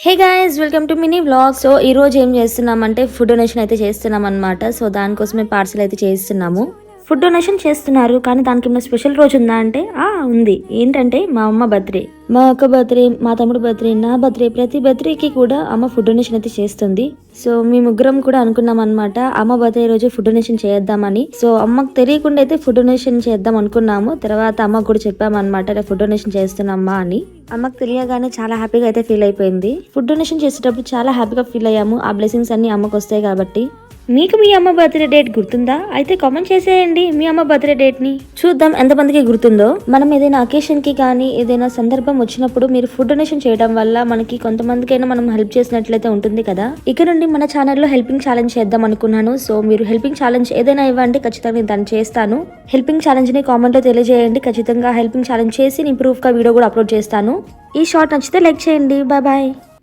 Hey guys, welcome to mini vlog. So ఈ రోజు ఏం చేస్తున్నామంటే ఫుడ్ డొనేషన్ అయితే చేస్తున్నాం అనమాట. సో దానికోసమే పార్సల్ అయితే చేస్తున్నాము. ఫుడ్ డొనేషన్ చేస్తున్నారు, కానీ దానికి ఏమైనా స్పెషల్ రోజు ఉందా అంటే ఉంది. ఏంటంటే మా అమ్మ బర్త్డే, మా అక్క బర్త్డే, మా తమ్ముడు బర్త్డే, నా బర్త్డే, ప్రతి బర్త్డేకి కూడా అమ్మ ఫుడ్ డొనేషన్ అయితే చేస్తుంది. సో మీ ముగ్గురం కూడా అనుకున్నాం అనమాట అమ్మ బర్త్డే రోజు ఫుడ్ డొనేషన్ చేద్దామని. సో అమ్మకు తెలియకుండా అయితే ఫుడ్ డొనేషన్ చేద్దాం అనుకున్నాము. తర్వాత అమ్మకు కూడా చెప్పామన్నమాట ఫుడ్ డొనేషన్ చేస్తున్నామ్మా అని. అమ్మకు తెలియగానే చాలా హ్యాపీగా అయితే ఫీల్ అయిపోయింది. ఫుడ్ డొనేషన్ చేసేటప్పుడు చాలా హ్యాపీగా ఫీల్ అయ్యాము. ఆ బ్లెస్సింగ్స్ అన్ని అమ్మకు వస్తాయి కాబట్టి. మీకు మీ అమ్మ బర్త్డే డేట్ గుర్తుందా? అయితే కామెంట్ చేసేయండి మీ అమ్మ బర్త్డే డేట్ ని. చూద్దాం ఎంతమందికి గుర్తుందో. మనం ఏదైనా అకేషన్ కి కానీ ఏదైనా సందర్భం వచ్చినప్పుడు మీరు ఫుడ్ డొనేషన్ చేయడం వల్ల మనకి కొంతమందికైనా మనం హెల్ప్ చేసినట్లయితే ఉంటుంది కదా. ఇక నుండి మన ఛానల్లో హెల్పింగ్ ఛాలెంజ్ చేద్దాం అనుకున్నాను. సో మీరు హెల్పింగ్ ఛాలెంజ్ ఏదైనా ఇవ్వండి, ఖచ్చితంగా నేను దాన్ని చేస్తాను. హెల్పింగ్ ఛాలెంజ్ ని కామెంట్ లో తెలియజేయండి. ఖచ్చితంగా హెల్పింగ్ ఛాలెంజ్ చేసి నేను ప్రూఫ్ గా వీడియో కూడా అప్లోడ్ చేస్తాను. ఈ షార్ట్ నచ్చితే లైక్ చేయండి. Bye bye.